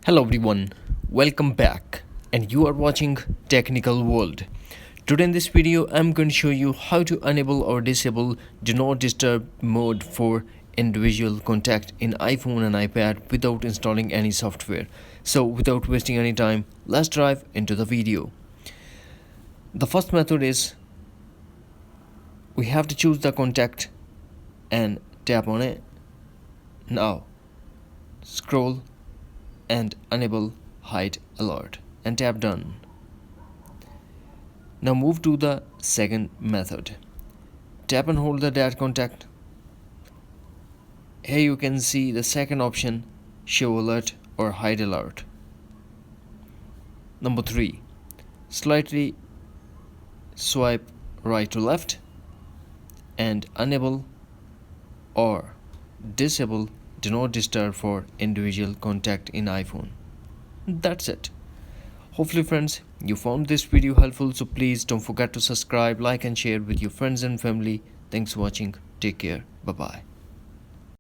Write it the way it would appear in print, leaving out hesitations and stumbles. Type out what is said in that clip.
Hello everyone, welcome back and you are watching Technical World. Today in this video I'm going to show you how to enable or disable Do Not Disturb mode for individual contact in iPhone and iPad without installing any software. So without wasting any time, let's dive into the video. The first method is we have to choose the contact and tap on it. Now scroll and enable hide alert and tap done. Now move to the second method. Tap and hold the that contact. Here you can see the second option, show alert or hide alert. Number 3, slightly swipe right to left and enable or disable Do Not Disturb for individual contact in iPhone. That's it. Hopefully friends, you found this video helpful, so please don't forget to subscribe, like and share with your friends and family. Thanks for watching. Take care. Bye bye.